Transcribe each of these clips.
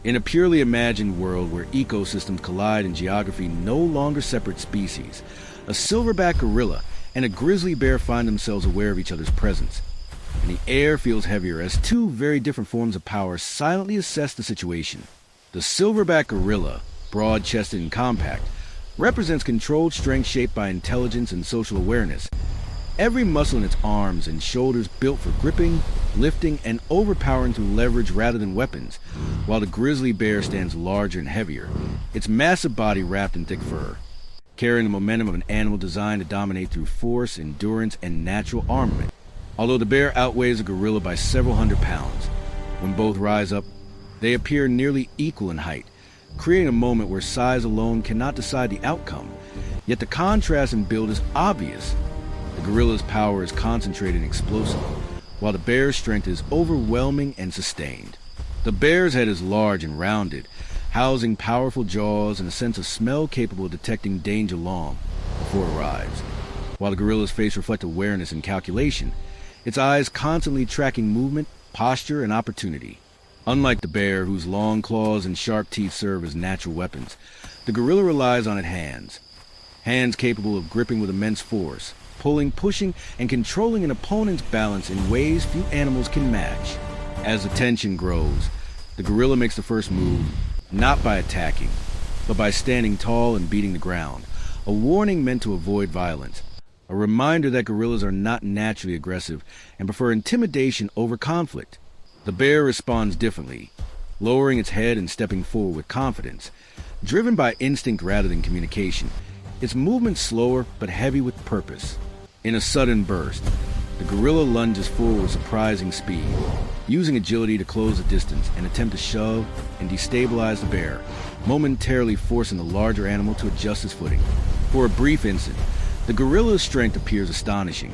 In a purely imagined world where ecosystems collide and geography no longer separate species, a silverback gorilla and a grizzly bear find themselves aware of each other's presence. And the air feels heavier as two very different forms of power silently assess the situation. The silverback gorilla, broad-chested and compact, represents controlled strength shaped by intelligence and social awareness. Every muscle in its arms and shoulders built for gripping, lifting, and overpowering through leverage rather than weapons, while the grizzly bear stands larger and heavier, its massive body wrapped in thick fur, carrying the momentum of an animal designed to dominate through force, endurance, and natural armament. Although the bear outweighs the gorilla by several hundred pounds, when both rise up, they appear nearly equal in height, creating a moment where size alone cannot decide the outcome. Yet the contrast in build is obvious. The gorilla's power is concentrated and explosive, while the bear's strength is overwhelming and sustained. The bear's head is large and rounded, housing powerful jaws and a sense of smell capable of detecting danger long before it arrives, while the gorilla's face reflects awareness and calculation, its eyes constantly tracking movement, posture, and opportunity. Unlike the bear, whose long claws and sharp teeth serve as natural weapons, the gorilla relies on its hands. Hands capable of gripping with immense force, pulling, pushing, and controlling an opponent's balance in ways few animals can match. As the tension grows, the gorilla makes the first move, not by attacking, but by standing tall and beating the ground, a warning meant to avoid violence, a reminder that gorillas are not naturally aggressive and prefer intimidation over conflict. The bear responds differently, lowering its head and stepping forward with confidence. Driven by instinct rather than communication, its movement slower but heavy with purpose. In a sudden burst, the gorilla lunges forward with surprising speed, using agility to close the distance and attempt to shove and destabilize the bear, momentarily forcing the larger animal to adjust its footing. For a brief instant, the gorilla's strength appears astonishing,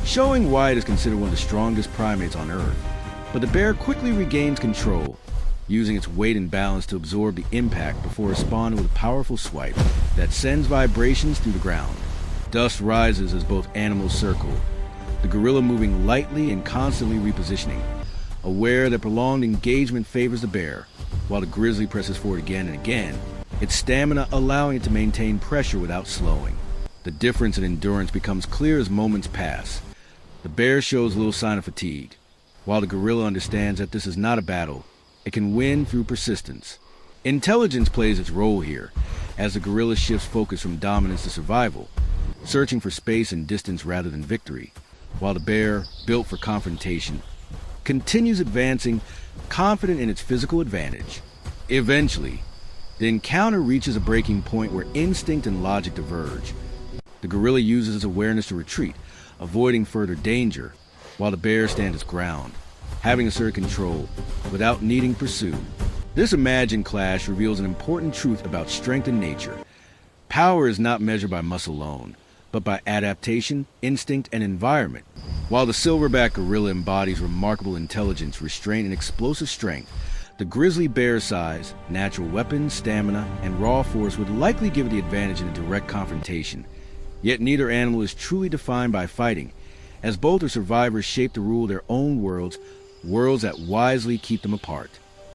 showing why it is considered one of the strongest primates on Earth. But the bear quickly regains control, using its weight and balance to absorb the impact before responding with a powerful swipe that sends vibrations through the ground. Dust rises as both animals circle, the gorilla moving lightly and constantly repositioning, aware that prolonged engagement favors the bear, while the grizzly presses forward again and again, its stamina allowing it to maintain pressure without slowing. The difference in endurance becomes clear as moments pass. The bear shows little sign of fatigue, while the gorilla understands that this is not a battle. It can win through persistence. Intelligence plays its role here, as the gorilla shifts focus from dominance to survival, searching for space and distance rather than victory, while the bear, built for confrontation, continues advancing, confident in its physical advantage. Eventually, the encounter reaches a breaking point where instinct and logic diverge. The gorilla uses its awareness to retreat, avoiding further danger, while the bear stands its ground, having asserted control without needing pursuit. This imagined clash reveals an important truth about strength in nature. Power is not measured by muscle alone, but by adaptation, instinct, and environment. While the silverback gorilla embodies remarkable intelligence, restraint, and explosive strength, the grizzly bear's size, natural weapons, stamina, and raw force would likely give it the advantage in a direct confrontation. Yet neither animal is truly defined by fighting, as both are survivors shaped to rule their own worlds that wisely keep them apart.